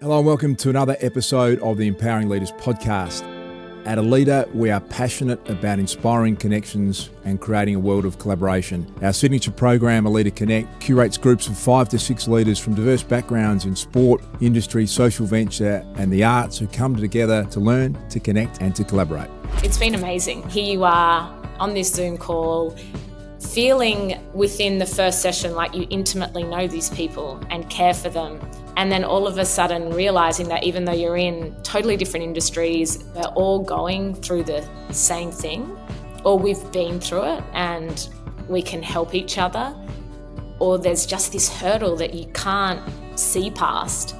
Hello and welcome to another episode of the Empowering Leaders podcast. At Aleda, we are passionate about inspiring connections and creating a world of collaboration. Our signature program, Aleda Connect, curates groups of 5 to 6 leaders from diverse backgrounds in sport, industry, social venture and the arts who come together to learn, to connect and to collaborate. It's been amazing. Here you are on this Zoom call, feeling within the first session like you intimately know these people and care for them. And then all of a sudden realising that even though you're in totally different industries, we're all going through the same thing, or we've been through it and we can help each other, or there's just this hurdle that you can't see past,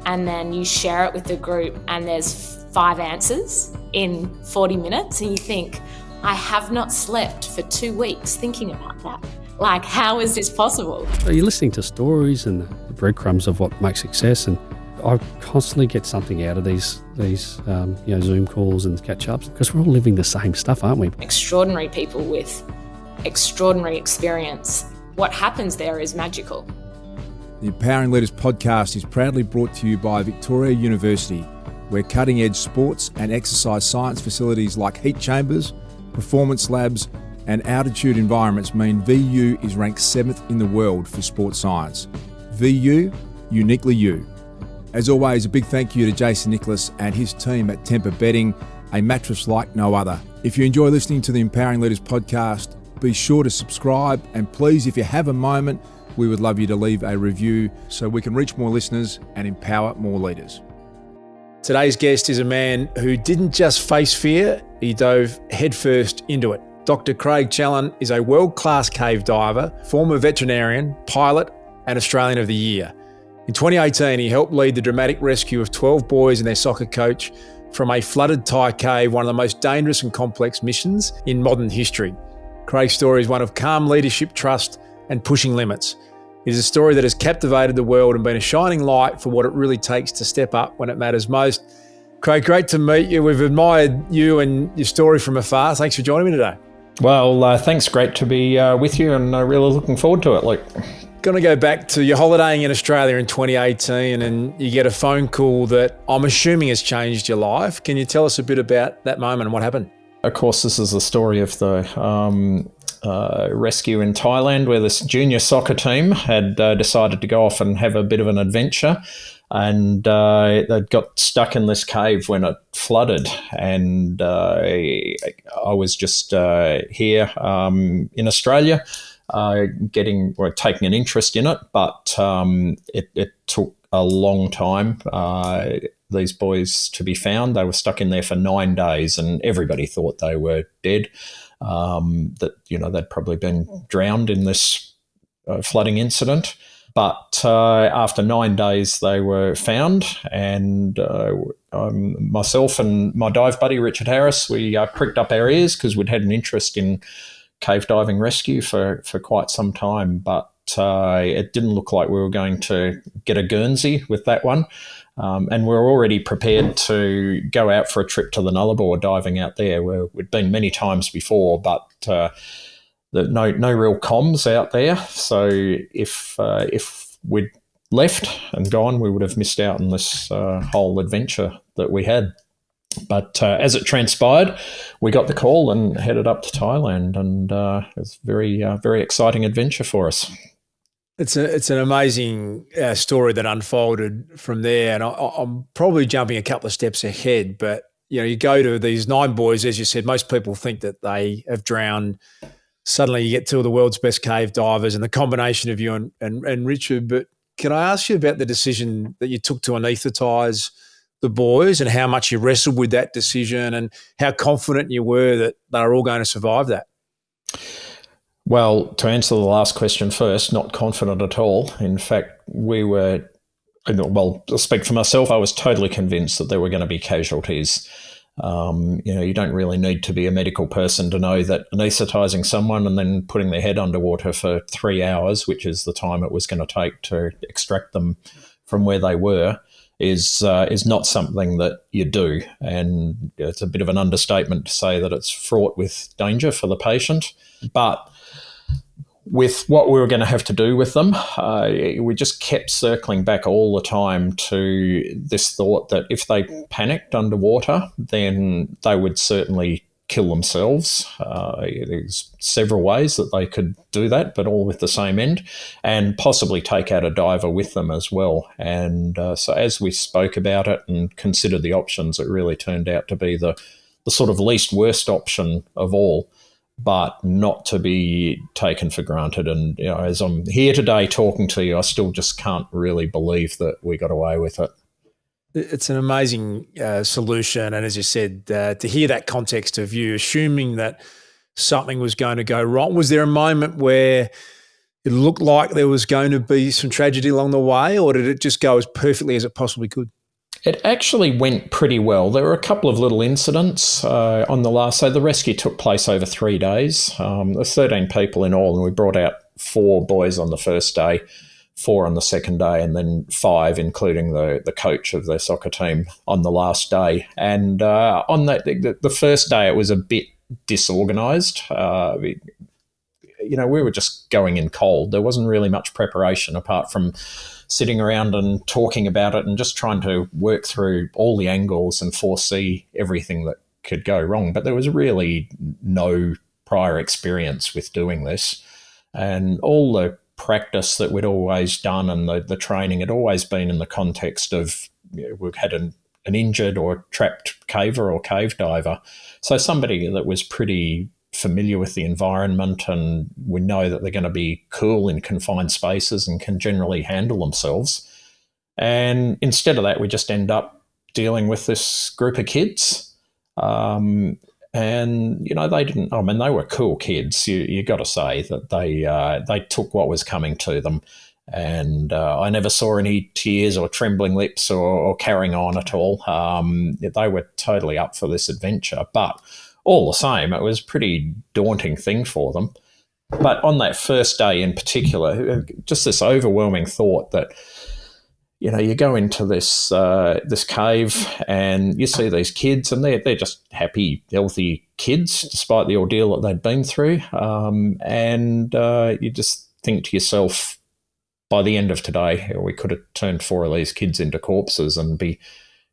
and then you share it with the group and there's 5 answers in 40 minutes and you think, I have not slept for 2 weeks thinking about that. Like, how is this possible? You're listening to stories and the breadcrumbs of what makes success, and I constantly get something out of these Zoom calls and catch-ups because we're all living the same stuff, aren't we? Extraordinary people with extraordinary experience. What happens there is magical. The Empowering Leaders podcast is proudly brought to you by Victoria University, where cutting-edge sports and exercise science facilities like heat chambers, performance labs, and altitude environments mean VU is ranked 7th in the world for sports science. VU, uniquely you. As always, a big thank you to Jason Nicholas and his team at Temper Bedding, a mattress like no other. If you enjoy listening to the Empowering Leaders podcast, be sure to subscribe, and please, if you have a moment, we would love you to leave a review so we can reach more listeners and empower more leaders. Today's guest is a man who didn't just face fear, he dove headfirst into it. Dr Craig Challen is a world-class cave diver, former veterinarian, pilot and Australian of the Year. In 2018, he helped lead the dramatic rescue of 12 boys and their soccer coach from a flooded Thai cave, one of the most dangerous and complex missions in modern history. Craig's story is one of calm leadership, trust and pushing limits. It is a story that has captivated the world and been a shining light for what it really takes to step up when it matters most. Craig, great to meet you. We've admired you and your story from afar. Thanks for joining me today. Well, thanks. Great to be with you, and really looking forward to it, Luke. Going to go back to your holidaying in Australia in 2018, and you get a phone call that I'm assuming has changed your life. Can you tell us a bit about that moment and what happened? Of course, this is the story of the rescue in Thailand, where this junior soccer team had decided to go off and have a bit of an adventure. And they'd got stuck in this cave when it flooded, and I was just here in Australia, taking an interest in it, but it took a long time. These boys to be found. They were stuck in there for 9 days, and everybody thought they were dead. They'd probably been drowned in this flooding incident. But after 9 days, they were found, and myself and my dive buddy, Richard Harris, we pricked up our ears because we'd had an interest in cave diving rescue for quite some time, but it didn't look like we were going to get a Guernsey with that one. And we were already prepared to go out for a trip to the Nullarbor diving out there, where we'd been many times before, but no real comms out there. So if we'd left and gone, we would have missed out on this whole adventure that we had. But as it transpired, we got the call and headed up to Thailand, and it was a very exciting adventure for us. It's an amazing story that unfolded from there, and I'm probably jumping a couple of steps ahead, but you go to these 9 boys, as you said. Most people think that they have drowned. Suddenly you get 2 of the world's best cave divers, and the combination of you and Richard. But can I ask you about the decision that you took to anaesthetise the boys, and how much you wrestled with that decision, and how confident you were that they were all going to survive that? Well, to answer the last question first, not confident at all. In fact, I'll speak for myself. I was totally convinced that there were going to be casualties. You don't really need to be a medical person to know that anaesthetising someone and then putting their head underwater for 3 hours, which is the time it was going to take to extract them from where they were, is not something that you do. And it's a bit of an understatement to say that it's fraught with danger for the patient. But with what we were going to have to do with them, we just kept circling back all the time to this thought that if they panicked underwater, then they would certainly kill themselves. There's several ways that they could do that, but all with the same end, and possibly take out a diver with them as well. And so as we spoke about it and considered the options, it really turned out to be the sort of least worst option of all, but not to be taken for granted. And as I'm here today talking to you, I still just can't really believe that we got away with it. It's an amazing solution. And as you said, to hear that context of you assuming that something was going to go wrong, was there a moment where it looked like there was going to be some tragedy along the way, or did it just go as perfectly as it possibly could? It actually went pretty well. There were a couple of little incidents on the last. So the rescue took place over 3 days. There were 13 people in all, and we brought out 4 boys on the first day, 4 on the second day, and then 5, including the coach of their soccer team, on the last day. And on the first day, it was a bit disorganised. We were just going in cold. There wasn't really much preparation apart from sitting around and talking about it and just trying to work through all the angles and foresee everything that could go wrong. But there was really no prior experience with doing this. And all the practice that we'd always done and the training had always been in the context of we've had an injured or trapped caver or cave diver. So somebody that was pretty familiar with the environment, and we know that they're going to be cool in confined spaces and can generally handle themselves. And instead of that, we just end up dealing with this group of kids. And, they didn't, they were cool kids. You got to say that they took what was coming to them. And I never saw any tears or trembling lips or carrying on at all. They were totally up for this adventure. But all the same, it was a pretty daunting thing for them. But on that first day in particular, just this overwhelming thought that, you go into this cave and you see these kids and they're just happy, healthy kids despite the ordeal that they'd been through. And you just think to yourself, by the end of today, we could have turned 4 of these kids into corpses and be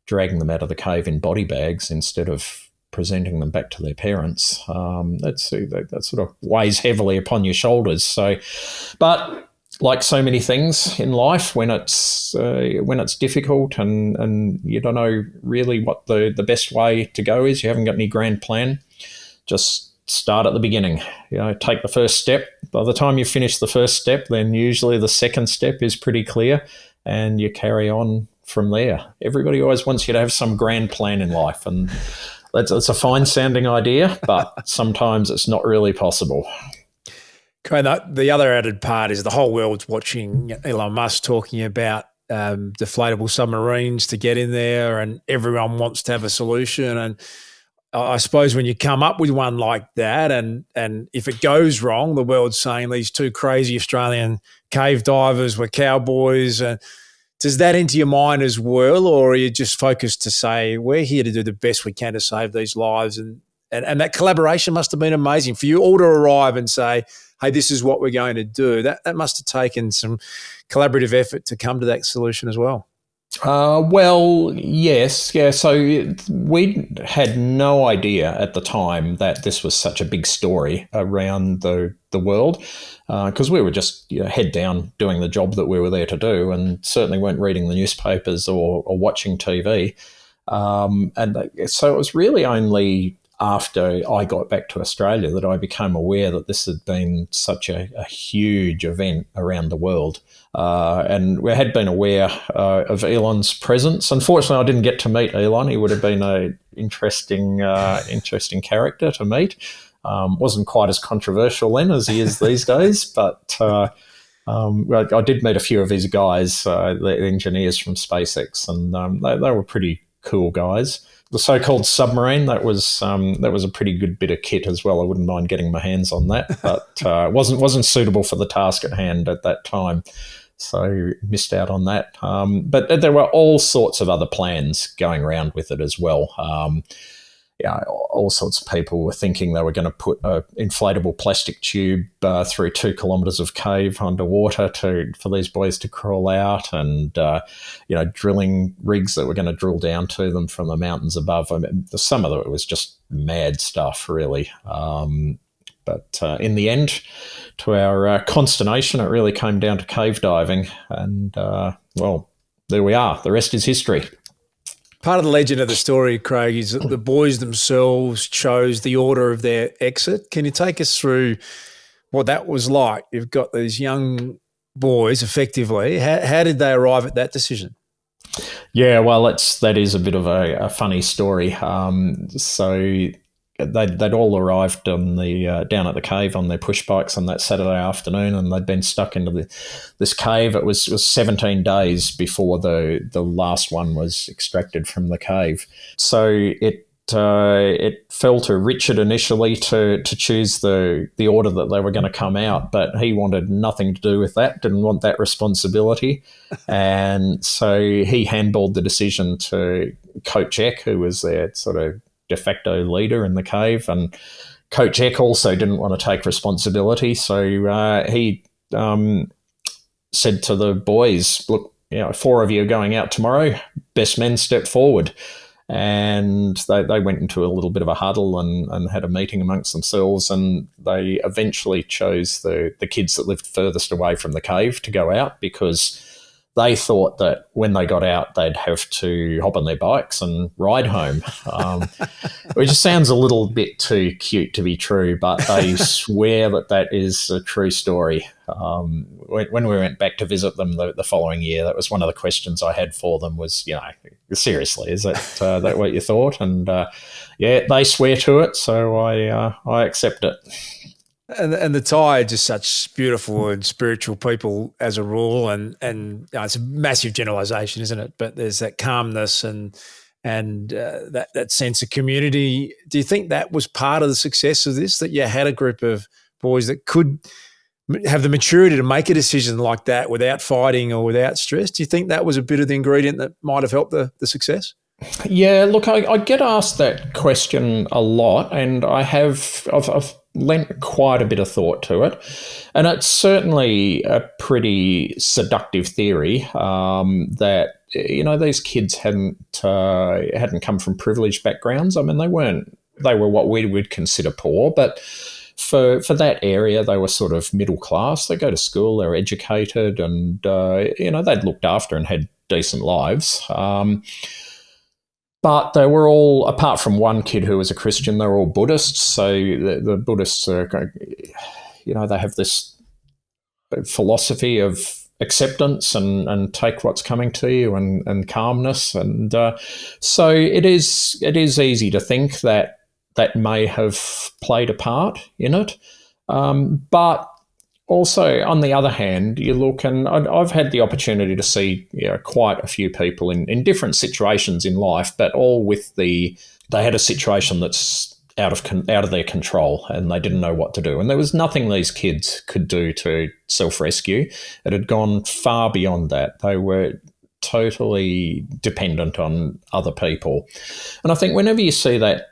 dragging them out of the cave in body bags instead of presenting them back to their parents. That sort of weighs heavily upon your shoulders. So, but like so many things in life, when it's difficult and you don't know really what the best way to go is, you haven't got any grand plan, just start at the beginning. Take the first step. By the time you finish the first step, then usually the second step is pretty clear, and you carry on from there. Everybody always wants you to have some grand plan in life, and it's a fine-sounding idea, but sometimes it's not really possible. Craig, the other added part is the whole world's watching Elon Musk talking about deflatable submarines to get in there, and everyone wants to have a solution. And I suppose when you come up with one like that, and if it goes wrong, the world's saying these 2 crazy Australian cave divers were cowboys. Does that enter your mind as well, or are you just focused to say, we're here to do the best we can to save these lives? And that collaboration must have been amazing for you all to arrive and say, hey, this is what we're going to do. That must have taken some collaborative effort to come to that solution as well. Well, yes. Yeah. So we had no idea at the time that this was such a big story around the world, because we were just head down doing the job that we were there to do, and certainly weren't reading the newspapers or watching TV. So it was really only after I got back to Australia that I became aware that this had been such a huge event around the world. And we had been aware of Elon's presence. Unfortunately, I didn't get to meet Elon. He would have been an interesting character to meet. Wasn't quite as controversial then as he is these days, but I did meet a few of his guys, the engineers from SpaceX, and they were pretty cool guys. The so-called submarine, that was a pretty good bit of kit as well. I wouldn't mind getting my hands on that, but wasn't suitable for the task at hand at that time, so missed out on that. But there were all sorts of other plans going around with it as well. all sorts of people were thinking they were going to put an inflatable plastic tube through 2 kilometres of cave underwater for these boys to crawl out, and drilling rigs that were going to drill down to them from the mountains above. I mean, some of it was just mad stuff, really. But in the end, to our consternation, it really came down to cave diving, and there we are. The rest is history. Part of the legend of the story, Craig, is that the boys themselves chose the order of their exit. Can you take us through what that was like? You've got these young boys, effectively. How did they arrive at that decision? Yeah, well, that is a bit of a funny story. So they'd all arrived on down at the cave on their push bikes on that Saturday afternoon, and they'd been stuck into this cave. It was 17 days before the last one was extracted from the cave. So it fell to Richard initially to choose the order that they were going to come out, but he wanted nothing to do with that, didn't want that responsibility. And so he handballed the decision to Coach Eck, who was their sort of de facto leader in the cave, and Coach Eck also didn't want to take responsibility, so he said to the boys, look, 4 of you are going out tomorrow, best men step forward. And they went into a little bit of a huddle and had a meeting amongst themselves, and they eventually chose the kids that lived furthest away from the cave to go out, because they thought that when they got out, they'd have to hop on their bikes and ride home, which just sounds a little bit too cute to be true, but they swear that is a true story. When we went back to visit them the following year, that was one of the questions I had for them was, seriously, is that what you thought? And they swear to it, so I accept it. And the Thai are just such beautiful and spiritual people as a rule, and it's a massive generalisation, isn't it? But there's that calmness and that sense of community. Do you think that was part of the success of this, that you had a group of boys that could have the maturity to make a decision like that without fighting or without stress? Do you think that was a bit of the ingredient that might have helped the success? Yeah, look, I get asked that question a lot, and I've lent quite a bit of thought to it, and it's certainly a pretty seductive theory that these kids hadn't come from privileged backgrounds. I mean, they were what we would consider poor, but for that area, they were sort of middle class. They go to school, they're educated, and they'd looked after and had decent lives. But they were all, apart from one kid who was a Christian, they were all Buddhists. So the Buddhists are, they have this philosophy of acceptance and take what's coming to you and calmness. And so it is easy to think that may have played a part in it. But also, on the other hand, you look, and I've had the opportunity to see quite a few people in different situations in life, but all with they had a situation that's out of their control, and they didn't know what to do. And there was nothing these kids could do to self-rescue. It had gone far beyond that. They were totally dependent on other people. And I think whenever you see that,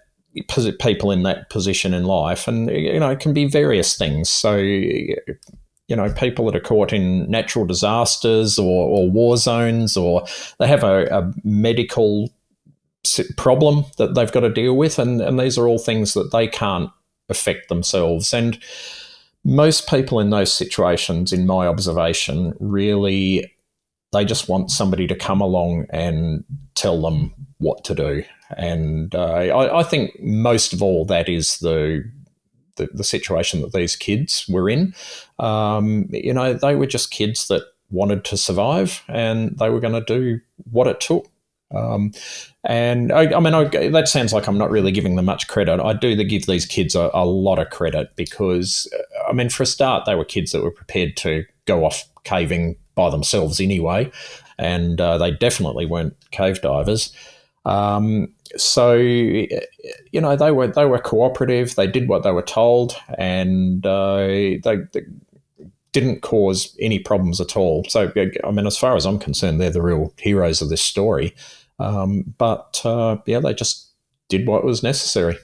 people in that position in life, and it can be various things. So people that are caught in natural disasters or war zones, or they have a medical problem that they've got to deal with, and these are all things that they can't affect themselves. And most people in those situations, in my observation, really, they just want somebody to come along and tell them what to do. And I think most of all that is the situation that these kids were in. They were just kids that wanted to survive, and they were going to do what it took. That sounds like I'm not really giving them much credit. I do give these kids a lot of credit, because, for a start, they were kids that were prepared to go off caving by themselves anyway, and they definitely weren't cave divers. So they were cooperative. They did what they were told, and they didn't cause any problems at all. So, as far as I'm concerned, they're the real heroes of this story. They just did what was necessary.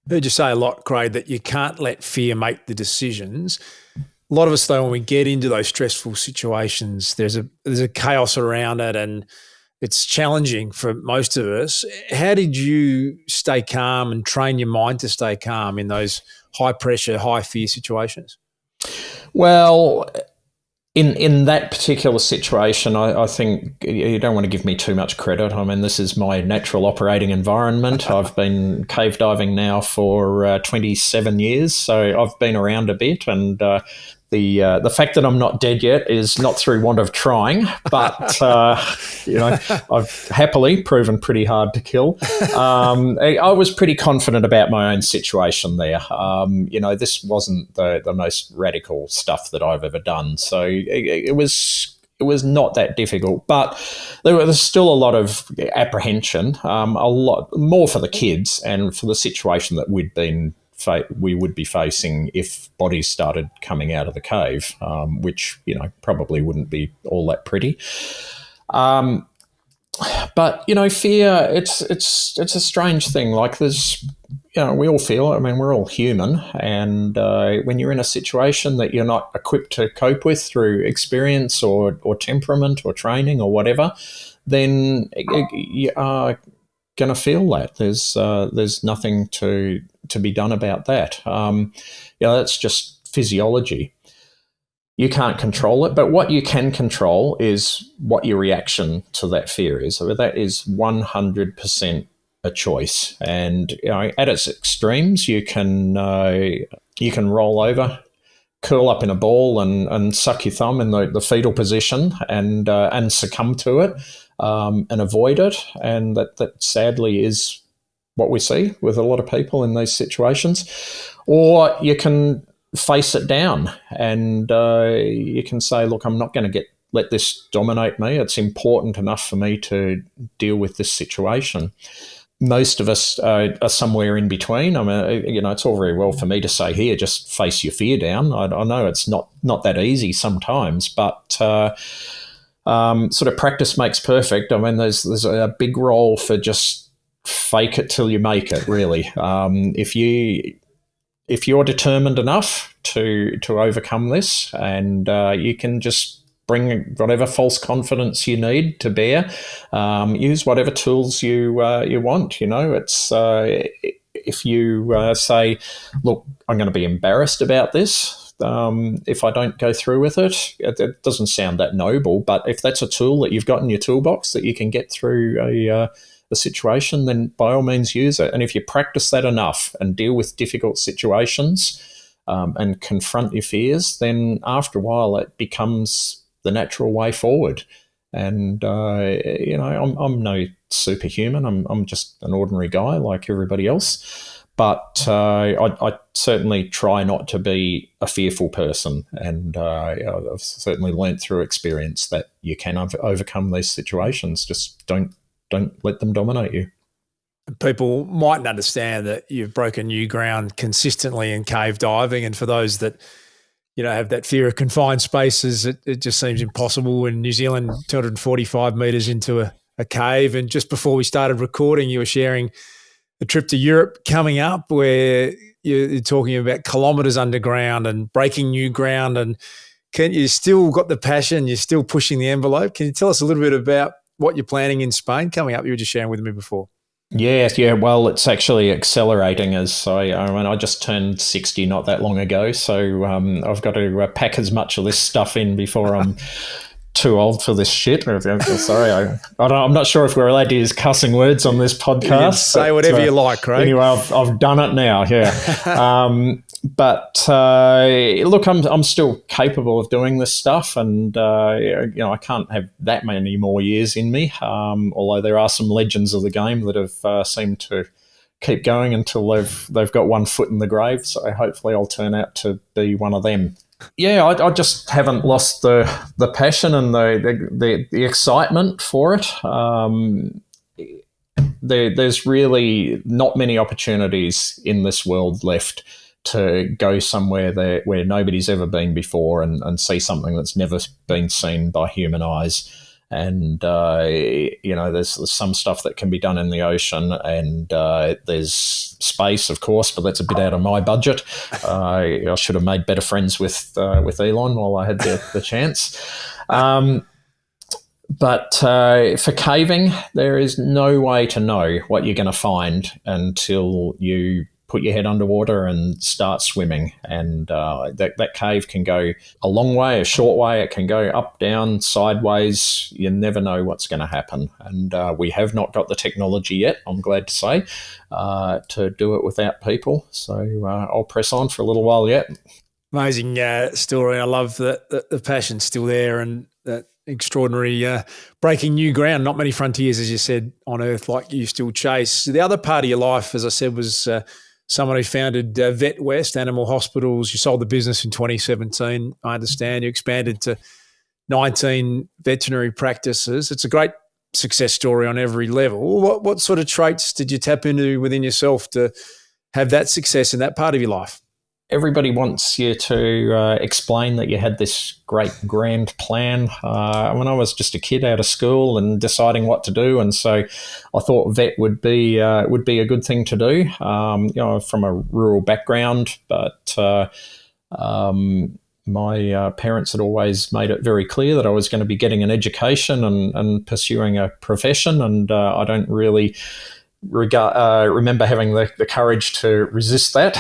I heard you say a lot, Craig, that you can't let fear make the decisions. A lot of us, though, when we get into those stressful situations, there's a chaos around it, and it's challenging for most of us. How did you stay calm and train your mind to stay calm in those high pressure, high fear situations? Well, in that particular situation, I think you don't want to give me too much credit. I mean, this is my natural operating environment. I've been cave diving now for 27 years, so I've been around a bit, and the fact that I'm not dead yet is not through want of trying, but I've happily proven pretty hard to kill. I was pretty confident about my own situation there. This wasn't the most radical stuff that I've ever done, so it was not that difficult, but there was still a lot of apprehension, a lot more for the kids and for the situation that we would be facing if bodies started coming out of the cave, which probably wouldn't be all that pretty. But fear, it's a strange thing. Like there's, we all feel it. I mean, we're all human, and when you're in a situation that you're not equipped to cope with through experience or temperament or training or whatever, then you are going to feel that. There's nothing to be done about that. That's just physiology. You can't control it, but what you can control is what your reaction to that fear is. So that is 100% a choice. And at its extremes, you can roll over, curl up in a ball, and suck your thumb in the fetal position and succumb to it and avoid it. And that sadly is what we see with a lot of people in these situations. Or you can face it down and you can say, look, I'm not going to let this dominate me. It's important enough for me to deal with this situation. Most of us are somewhere in between. I mean, it's all very well for me to say, here, just face your fear down. I know it's not that easy sometimes, but sort of practice makes perfect. I mean, there's a big role for just fake it till you make it, really. If you're determined enough to overcome this, and you can just bring whatever false confidence you need to bear, use whatever tools you want. It's if you say, look, I'm going to be embarrassed about this if I don't go through with it. It doesn't sound that noble, but if that's a tool that you've got in your toolbox that you can get through a situation, then by all means use it. And if you practice that enough and deal with difficult situations and confront your fears, then after a while it becomes the natural way forward. And I'm no superhuman. I'm just an ordinary guy like everybody else. But I certainly try not to be a fearful person, and I've certainly learnt through experience that you can overcome these situations. Just don't let them dominate you. People mightn't understand that you've broken new ground consistently in cave diving, and for those that have that fear of confined spaces, it just seems impossible. In New Zealand, 245 metres into a cave, and just before we started recording, you were sharing a trip to Europe coming up where you're talking about kilometres underground and breaking new ground, and you still got the passion, you're still pushing the envelope. Can you tell us a little bit about what you're planning in Spain coming up? You were just sharing with me before. Yeah. Well, it's actually accelerating as I just turned 60 not that long ago, so I've got to pack as much of this stuff in before I'm too old for this shit. Sorry, I'm not sure if we're allowed to use cussing words on this podcast. Say whatever you like, Craig. Anyway, I've done it now. Yeah. But look, I'm still capable of doing this stuff, and I can't have that many more years in me. Although there are some legends of the game that have seemed to keep going until they've got one foot in the grave. So hopefully, I'll turn out to be one of them. Yeah, I just haven't lost the passion and the excitement for it. There's really not many opportunities in this world left to go somewhere where nobody's ever been before and see something that's never been seen by human eyes. And, there's some stuff that can be done in the ocean, and there's space, of course, but that's a bit out of my budget. I should have made better friends with Elon while I had the chance. But for caving, there is no way to know what you're going to find until you put your head underwater and start swimming. And that cave can go a long way, a short way. It can go up, down, sideways. You never know what's going to happen. And we have not got the technology yet, I'm glad to say, to do it without people. So I'll press on for a little while yet. Amazing story. I love that the passion's still there, and that extraordinary breaking new ground. Not many frontiers, as you said, on Earth like you still chase. The other part of your life, as I said, was someone who founded Vet West Animal Hospitals. You sold the business in 2017, I understand. You expanded to 19 veterinary practices. It's a great success story on every level. What sort of traits did you tap into within yourself to have that success in that part of your life? Everybody wants you to explain that you had this great grand plan. When I was just a kid out of school and deciding what to do, and so I thought vet would be a good thing to do. From a rural background, but my parents had always made it very clear that I was going to be getting an education and pursuing a profession, and I don't really remember having the courage to resist that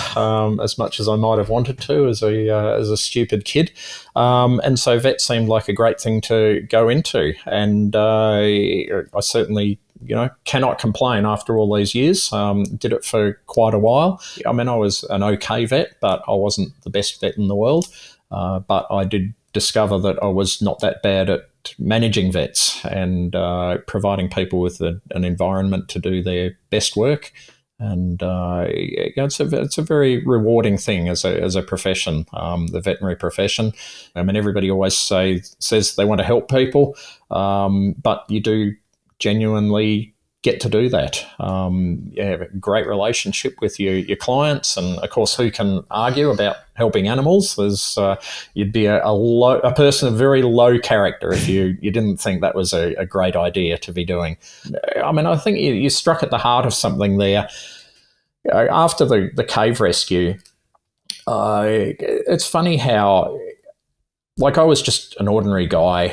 as much as I might have wanted to as a stupid kid. And so vet seemed like a great thing to go into. And I certainly, cannot complain after all these years. Did it for quite a while. I mean, I was an okay vet, but I wasn't the best vet in the world. But I did discover that I was not that bad at managing vets and providing people with an environment to do their best work. And it's a very rewarding thing as a profession, the veterinary profession. I mean, everybody always says they want to help people, but you do genuinely get to do that. You have a great relationship with your clients, and of course, who can argue about helping animals? You'd be a person of very low character if you didn't think that was a great idea to be doing. I mean, I think you struck at the heart of something there. After the cave rescue, it's funny how, like, I was just an ordinary guy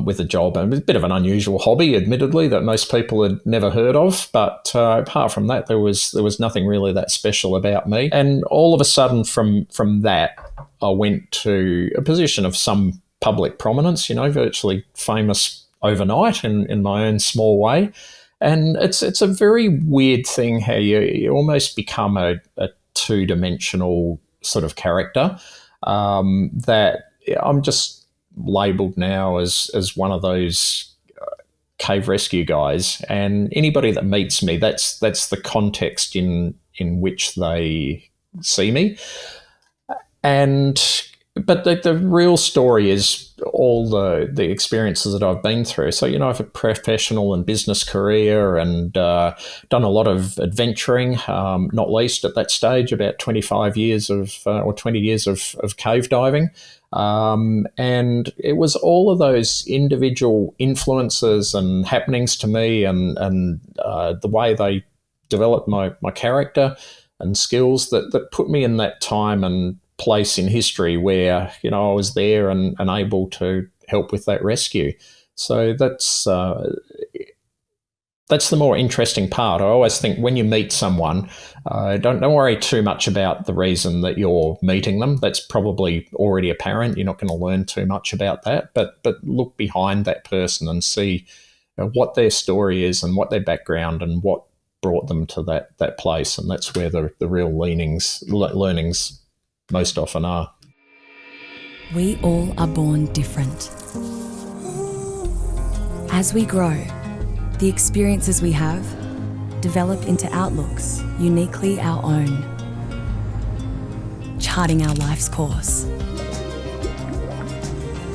with a job, and it was a bit of an unusual hobby, admittedly, that most people had never heard of. But apart from that, there was nothing really that special about me. And all of a sudden, from that, I went to a position of some public prominence, virtually famous overnight in my own small way. And it's a very weird thing how you almost become a two-dimensional sort of character that I'm just labelled now as one of those cave rescue guys, and anybody that meets me, that's the context in which they see me. But the real story is all the experiences that I've been through. So, I have a professional and business career, and done a lot of adventuring, not least at that stage, about 25 years or 20 years of cave diving. And it was all of those individual influences and happenings to me, and the way they developed my character and skills that put me in that time and place in history where I was there and able to help with that rescue. So that's the more interesting part. I always think when you meet someone, don't worry too much about the reason that you're meeting them. That's probably already apparent. You're not going to learn too much about that, but look behind that person and see what their story is and what their background and what brought them to that place. And that's where the real learnings most often are. We all are born different. As we grow, the experiences we have develop into outlooks uniquely our own, charting our life's course.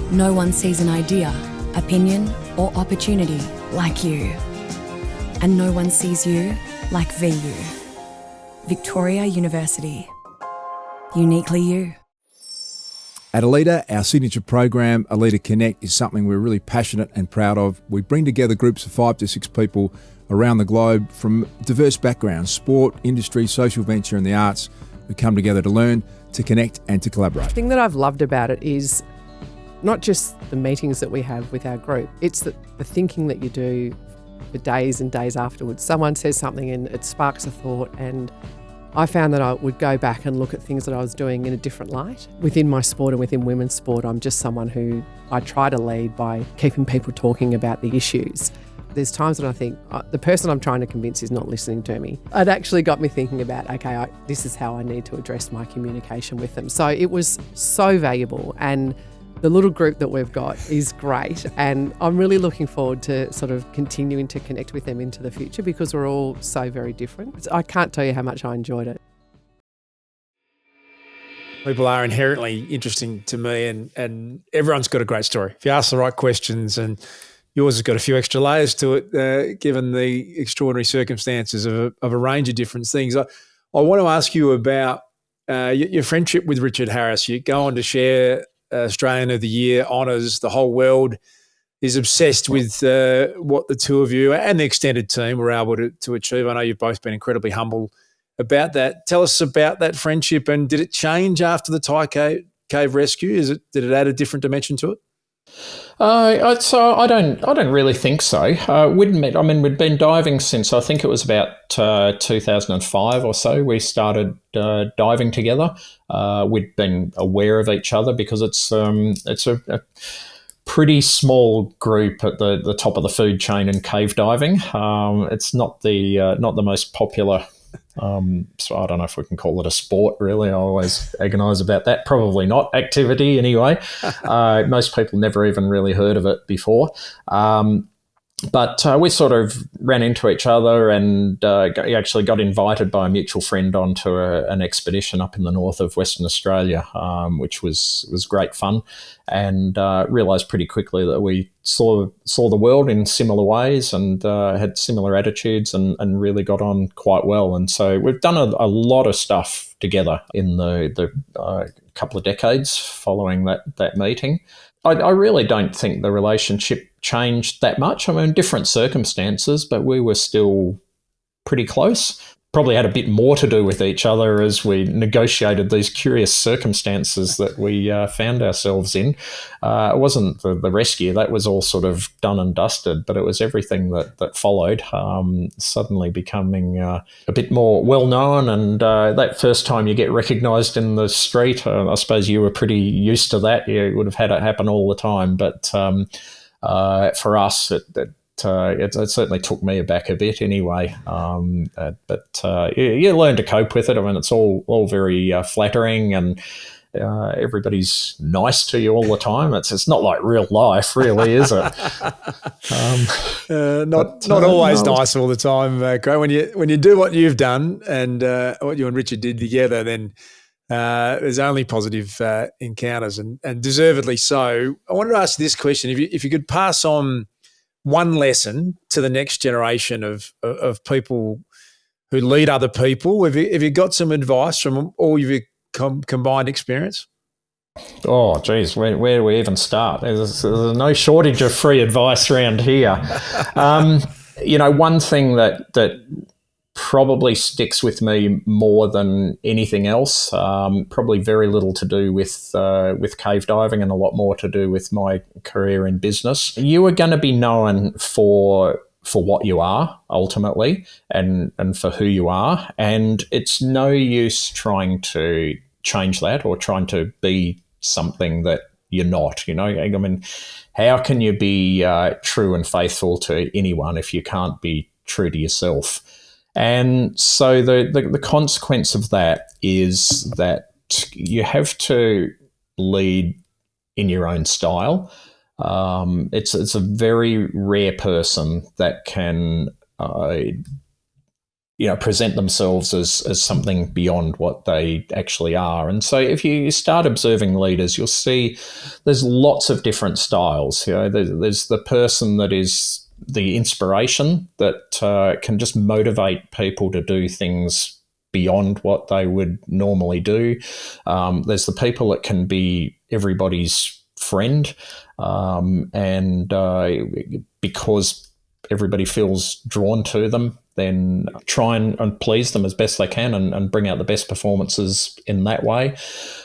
No one sees an idea, opinion, or opportunity like you. And no one sees you like VU. Victoria University. Uniquely you. At Aleda, our signature program, Aleda Connect, is something we're really passionate and proud of. We bring together groups of 5 to 6 people around the globe from diverse backgrounds, sport, industry, social venture and the arts, who come together to learn, to connect and to collaborate. The thing that I've loved about it is not just the meetings that we have with our group, it's the thinking that you do for days and days afterwards. Someone says something and it sparks a thought, and I found that I would go back and look at things that I was doing in a different light. Within my sport and within women's sport, I'm just someone who I try to lead by keeping people talking about the issues. There's times when I think the person I'm trying to convince is not listening to me. It actually got me thinking about, okay, this is how I need to address my communication with them. So it was so valuable, and the little group that we've got is great, and I'm really looking forward to sort of continuing to connect with them into the future because we're all so very different. I can't tell you how much I enjoyed it. People are inherently interesting to me, and everyone's got a great story. If you ask the right questions, and yours has got a few extra layers to it, given the extraordinary circumstances of a range of different things. I want to ask you about your friendship with Richard Harris. You go on to share Australian of the Year honours. The whole world is obsessed with what the two of you and the extended team were able to achieve. I know you've both been incredibly humble about that. Tell us about that friendship, and did it change after the Thai cave rescue? Did it add a different dimension to it? So I don't really think so. We'd been diving since I think it was about 2005 or so. We started diving together. We'd been aware of each other because it's a pretty small group at the top of the food chain in cave diving. It's not the most popular. So I don't know if we can call it a sport, really. I always agonise about that. Probably not. Activity, anyway. Most people never even really heard of it before. But we sort of ran into each other and actually got invited by a mutual friend onto an expedition up in the north of Western Australia, which was great fun, and realised pretty quickly that we saw the world in similar ways and had similar attitudes and really got on quite well. And so we've done a lot of stuff together in the couple of decades following that meeting. I really don't think the relationship changed that much. I mean, different circumstances, but we were still pretty close. Probably had a bit more to do with each other as we negotiated these curious circumstances that we found ourselves in. It wasn't the rescue. That was all sort of done and dusted, but it was everything that followed, suddenly becoming a bit more well-known. And that first time you get recognised in the street, I suppose you were pretty used to that. You would have had it happen all the time. But for us, it certainly took me aback a bit anyway. But you learn to cope with it. I mean, it's all very flattering, and everybody's nice to you all the time. It's not like real life, really, is it? Not always nice all the time, Craig. When you do what you've done and what you and Richard did together, then there's only positive encounters, and deservedly so. I wanted to ask you this question: if you could pass on one lesson to the next generation of people who lead other people, have you got some advice from all of your combined experience? Oh, geez, where do we even start? There's no shortage of free advice around here. One thing that probably sticks with me more than anything else, probably very little to do with cave diving and a lot more to do with my career in business. You are going to be known for what you are ultimately and for who you are, and it's no use trying to change that or trying to be something that you're not. I mean, how can you be true and faithful to anyone if you can't be true to yourself? And so the consequence of that is that you have to lead in your own style. It's a very rare person that can present themselves as something beyond what they actually are. And so if you start observing leaders, you'll see there's lots of different styles. There's the person that is the inspiration that can just motivate people to do things beyond what they would normally do. There's the people that can be everybody's friend, and because everybody feels drawn to them, then try and please them as best they can and bring out the best performances in that way.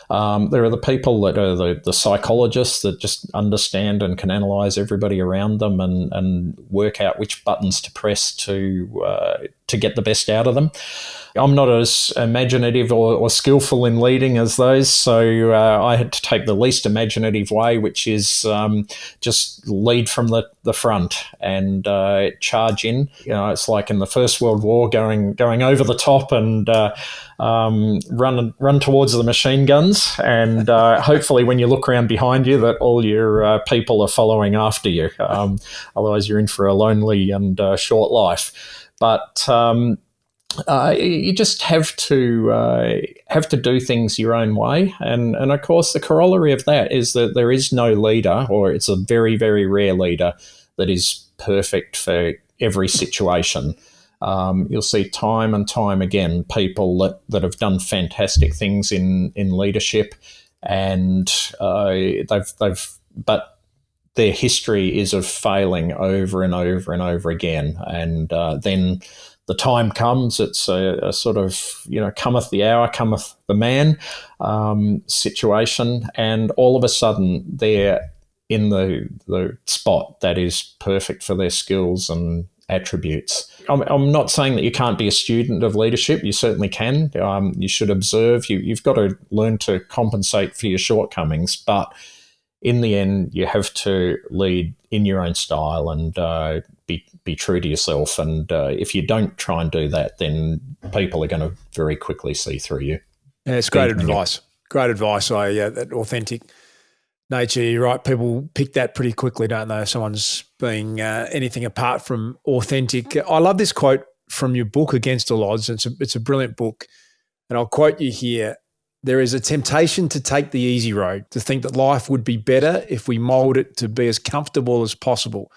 There are the people that are the psychologists that just understand and can analyse everybody around them and work out which buttons to press to get the best out of them. I'm not as imaginative or skillful in leading as those, so I had to take the least imaginative way, which is just lead from the front and charge in. It's like in the First World War, going over the top and run towards the machine guns, and hopefully when you look around behind you that all your people are following after you. Otherwise, you're in for a lonely and short life. But you just have to do things your own way, and of course the corollary of that is that there is no leader, or it's a very, very rare leader that is perfect for every situation. You'll see time and time again people that have done fantastic things in leadership, and but their history is of failing over and over and over again, and then the time comes, it's a sort of, cometh the hour, cometh the man situation, and all of a sudden they're in the spot that is perfect for their skills and attributes. I'm not saying that you can't be a student of leadership. You certainly can. You should observe. You've got to learn to compensate for your shortcomings, but in the end, you have to lead in your own style and be true to yourself. And if you don't try and do that, then people are going to very quickly see through you. Yeah, it's great advice. Great advice. That authentic nature, you're right. People pick that pretty quickly, don't they? If someone's being anything apart from authentic. I love this quote from your book, Against All Odds. It's a brilliant book. And I'll quote you here. There is a temptation to take the easy road, to think that life would be better if we mould it to be as comfortable as possible.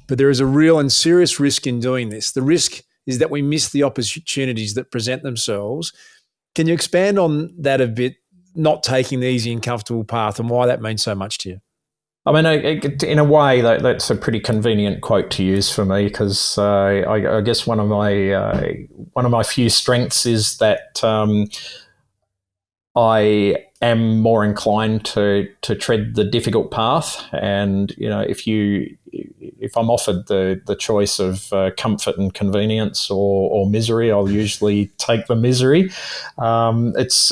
But there is a real and serious risk in doing this. The risk is that we miss the opportunities that present themselves. Can you expand on that a bit, not taking the easy and comfortable path, and why that means so much to you? I mean, in a way, that's a pretty convenient quote to use for me, because I guess one of my few strengths is that I am more inclined to tread the difficult path, and if I'm offered the choice of comfort and convenience or misery, I'll usually take the misery. It's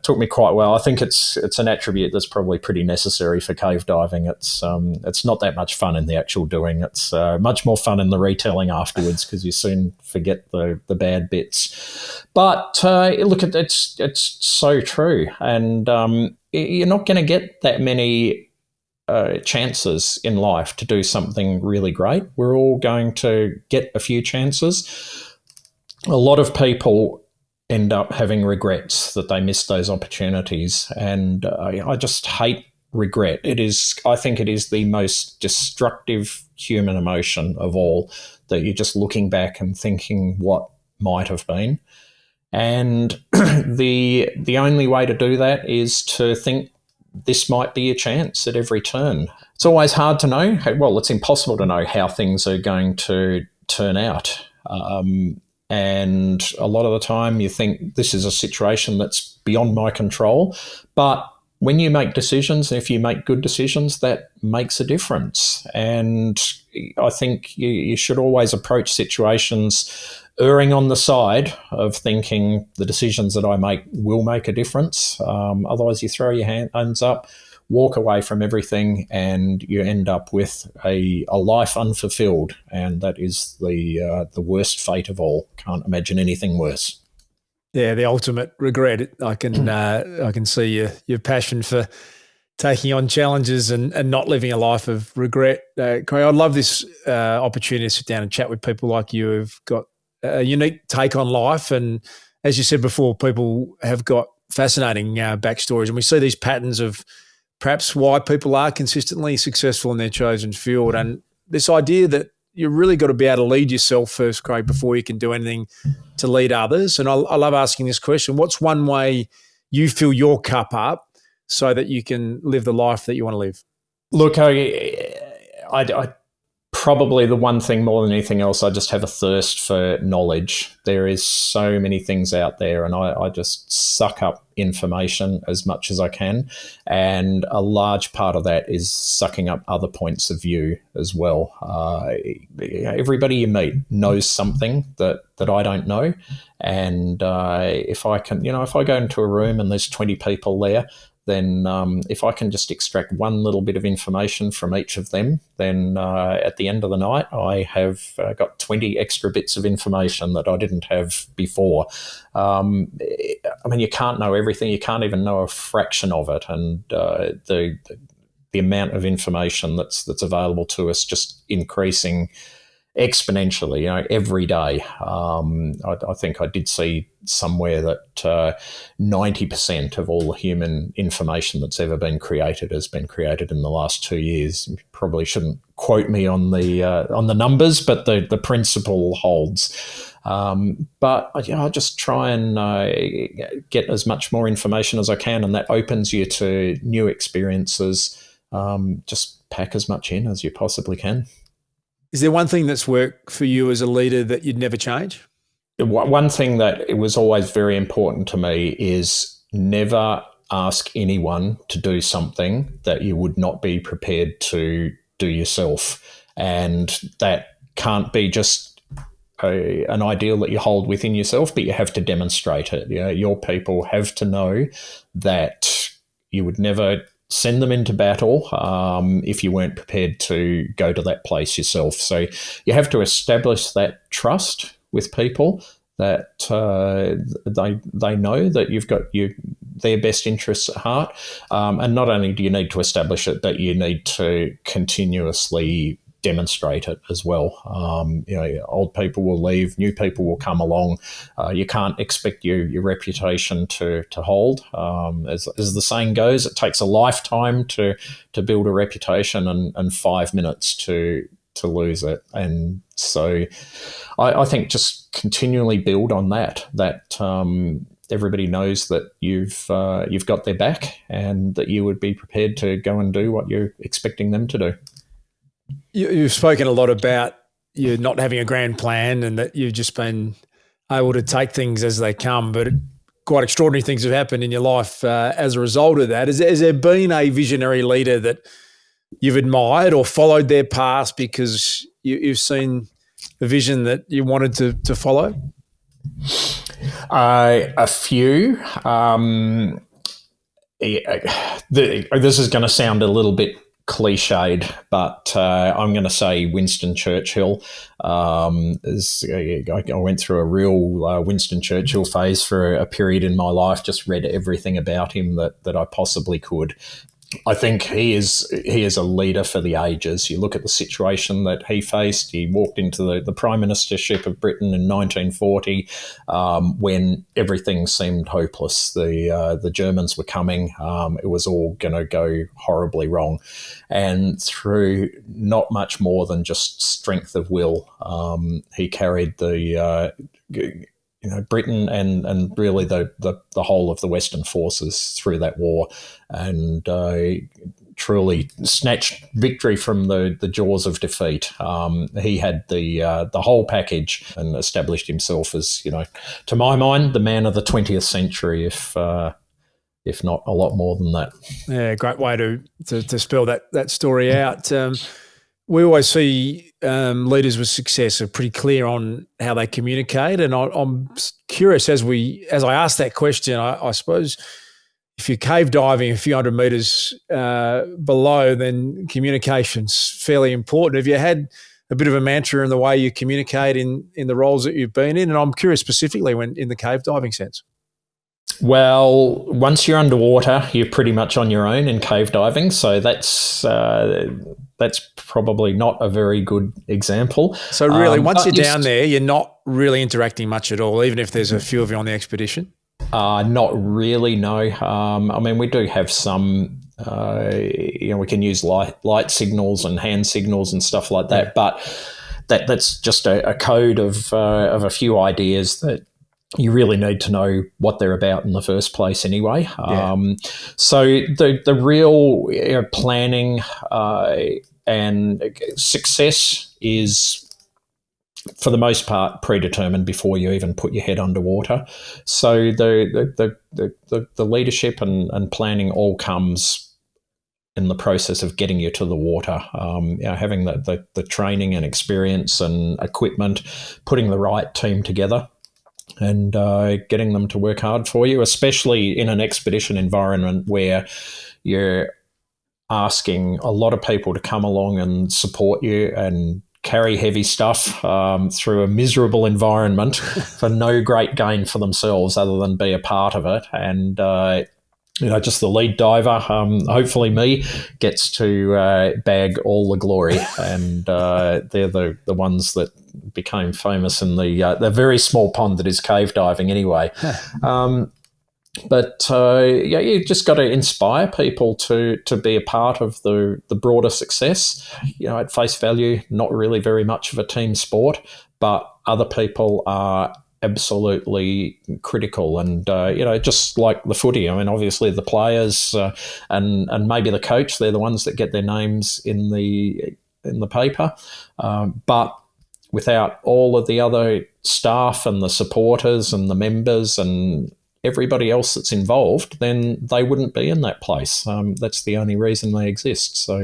took me quite well. I think it's an attribute that's probably pretty necessary for cave diving. It's not that much fun in the actual doing. It's much more fun in the retelling afterwards, because you soon forget the bad bits. But look, it's so true, and you're not going to get that many chances in life to do something really great. We're all going to get a few chances. A lot of people end up having regrets that they missed those opportunities, and I just hate regret. I think it is the most destructive human emotion of all, that you're just looking back and thinking what might have been. And the only way to do that is to think this might be a chance at every turn. It's always hard to know. Well, it's impossible to know how things are going to turn out. And a lot of the time you think this is a situation that's beyond my control. But when you make decisions, and if you make good decisions, that makes a difference. And I think you should always approach situations erring on the side of thinking the decisions that I make will make a difference. Otherwise, you throw your hands up, walk away from everything, and you end up with a life unfulfilled. And that is the worst fate of all. Can't imagine anything worse. Yeah, the ultimate regret. I can see your passion for taking on challenges and not living a life of regret. Craig, I'd love this opportunity to sit down and chat with people like you who've got a unique take on life. And as you said before, people have got fascinating backstories, and we see these patterns of perhaps why people are consistently successful in their chosen field. And this idea that you really got to be able to lead yourself first, Craig, before you can do anything to lead others. And I love asking this question. What's one way you fill your cup up so that you can live the life that you want to live? Look, I probably the one thing more than anything else, I just have a thirst for knowledge. There is so many things out there, and I just suck up information as much as I can. And a large part of that is sucking up other points of view as well. Everybody you meet knows something that I don't know. And if I can, if I go into a room and there's 20 people there, then if I can just extract one little bit of information from each of them, then at the end of the night, I have got 20 extra bits of information that I didn't have before. You can't know everything. You can't even know a fraction of it. And the amount of information that's available to us just increasing exponentially, every day. I think I did see somewhere that 90% of all the human information that's ever been created has been created in the last 2 years. You probably shouldn't quote me on the numbers, but the principle holds. But I just try and get as much more information as I can, and that opens you to new experiences. Just pack as much in as you possibly can. Is there one thing that's worked for you as a leader that you'd never change? One thing that it was always very important to me is never ask anyone to do something that you would not be prepared to do yourself. And that can't be just an ideal that you hold within yourself, but you have to demonstrate it. Your people have to know that you would never send them into battle if you weren't prepared to go to that place yourself. So you have to establish that trust with people, that they know that you've got their best interests at heart. And not only do you need to establish it, but you need to continuously demonstrate it as well. Old people will leave, new people will come along. You can't expect your reputation to hold. As the saying goes, it takes a lifetime to build a reputation and 5 minutes to lose it. And so I think just continually build on that everybody knows that you've got their back and that you would be prepared to go and do what you're expecting them to do. You've spoken a lot about you not having a grand plan and that you've just been able to take things as they come, but quite extraordinary things have happened in your life as a result of that. Has there been a visionary leader that you've admired or followed their path because you've seen the vision that you wanted to follow? A few. This is going to sound a little bit cliched, but I'm going to say Winston Churchill. I went through a real Winston Churchill phase for a period in my life, just read everything about him that I possibly could. I think he is a leader for the ages. You look at the situation that he faced. He walked into the Prime Ministership of Britain in 1940 when everything seemed hopeless. The Germans were coming. It was all going to go horribly wrong. And through not much more than just strength of will, he carried the Britain and really the whole of the Western forces through that war, and truly snatched victory from the jaws of defeat. He had the whole package and established himself as, to my mind, the man of the 20th century, if not a lot more than that. Yeah, great way to spell that story out. We always see leaders with success are pretty clear on how they communicate, and I'm curious as I ask that question. I suppose if you're cave diving a few hundred meters below, then communication's fairly important. Have you had a bit of a mantra in the way you communicate in the roles that you've been in? And I'm curious specifically when in the cave diving sense. Well, once you're underwater, you're pretty much on your own in cave diving. So that's probably not a very good example. So really, once you're down there, you're not really interacting much at all, even if there's a few of you on the expedition? Not really, no. We do have some, we can use light signals and hand signals and stuff like that. But that's just a code of a few ideas that you really need to know what they're about in the first place anyway. So the real planning and success is, for the most part, predetermined before you even put your head underwater. So the leadership and planning all comes in the process of getting you to the water. Having the training and experience and equipment, putting the right team together, and getting them to work hard for you, especially in an expedition environment where you're asking a lot of people to come along and support you and carry heavy stuff through a miserable environment for no great gain for themselves other than be a part of it. And just the lead diver, hopefully me, gets to bag all the glory. And they're the ones that became famous in the very small pond that is cave diving anyway. But you just got to inspire people to be a part of the broader success. At face value, not really very much of a team sport, but other people are absolutely critical. And just like the footy, I mean, obviously the players and maybe the coach, they're the ones that get their names in the paper, but without all of the other staff and the supporters and the members and everybody else that's involved, then they wouldn't be in that place. That's the only reason they exist. So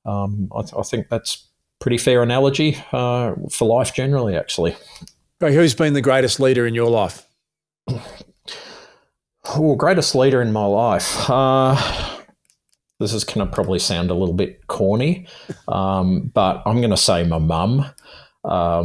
I think that's pretty fair analogy for life generally, actually. Right, who's been the greatest leader in your life? Greatest leader in my life. This is going to probably sound a little bit corny, but I'm going to say my mum. I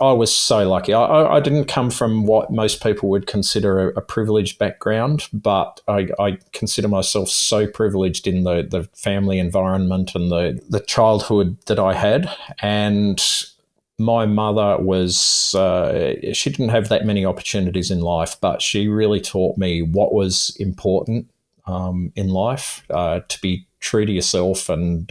was so lucky. I didn't come from what most people would consider a privileged background, but I consider myself so privileged in the family environment and the childhood that I had. And my mother she didn't have that many opportunities in life, but she really taught me what was important in life, to be true to yourself and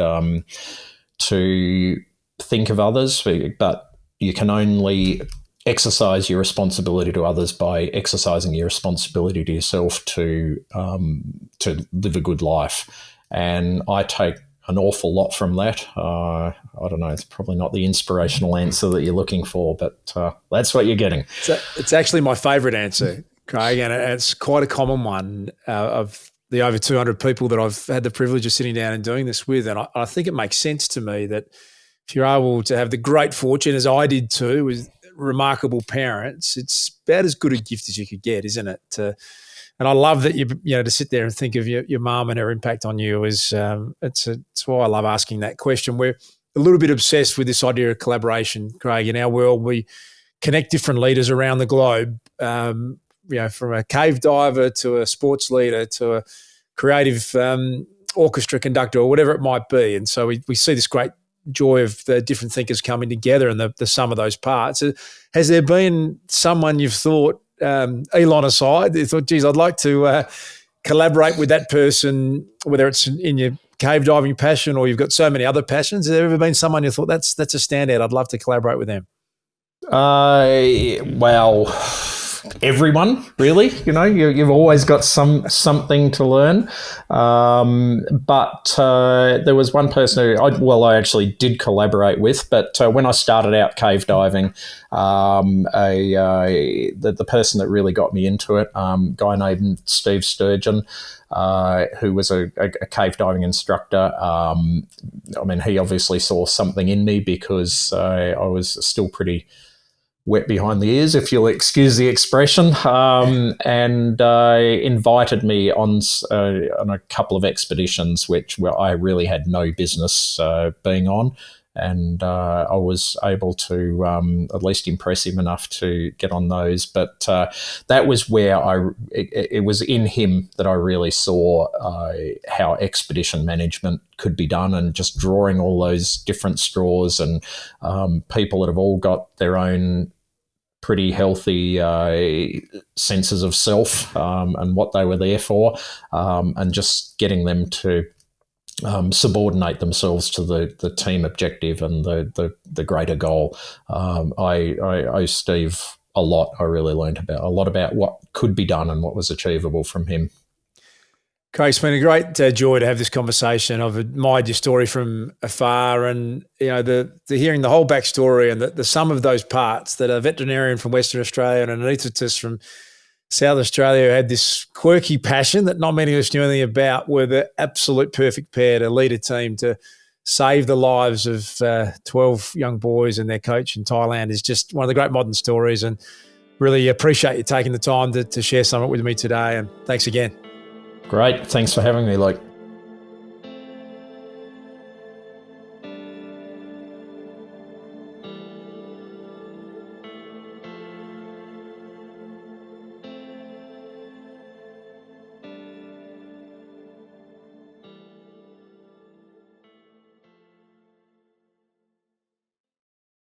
to think of others, but you can only exercise your responsibility to others by exercising your responsibility to yourself to live a good life. And I take an awful lot from that. I don't know, it's probably not the inspirational answer that you're looking for, but that's what you're getting. It's actually my favourite answer, Craig, and it's quite a common one of the over 200 people that I've had the privilege of sitting down and doing this with. And I think it makes sense to me that if you're able to have the great fortune, as I did too, with remarkable parents, it's about as good a gift as you could get, isn't it? And I love that to sit there and think of your mum and her impact on you is it's why I love asking that question. We're a little bit obsessed with this idea of collaboration, Craig. In our world, we connect different leaders around the globe, from a cave diver to a sports leader to a creative orchestra conductor or whatever it might be. And so we see this great joy of the different thinkers coming together and the sum of those parts. Has there been someone you've thought, Elon aside, you thought, geez, I'd like to collaborate with that person, whether it's in your cave diving passion or you've got so many other passions? Has there ever been someone you thought, that's a standout, I'd love to collaborate with them? Well, everyone, really. You've always got something to learn. But there was one person who I actually did collaborate with. But when I started out cave diving, the person that really got me into it, guy named Steve Sturgeon, who was a cave diving instructor. He obviously saw something in me because I was still pretty wet behind the ears, if you'll excuse the expression, and invited me on a couple of expeditions where I really had no business being on, and I was able to at least impress him enough to get on those. But that was where it was in him that I really saw how expedition management could be done, and just drawing all those different straws and people that have all got their own pretty healthy senses of self and what they were there for, and just getting them to subordinate themselves to the team objective and the greater goal. I owe Steve a lot. I really learned a lot about what could be done and what was achievable from him. Craig, it's been a great joy to have this conversation. I've admired your story from afar, and the hearing the whole backstory and the sum of those parts, that a veterinarian from Western Australia and an anaesthetist from South Australia had this quirky passion that not many of us knew anything about, were the absolute perfect pair to lead a team to save the lives of 12 young boys and their coach in Thailand. Is just one of the great modern stories, and really appreciate you taking the time to share some of it with me today. And thanks again. Great. Thanks for having me, Luke.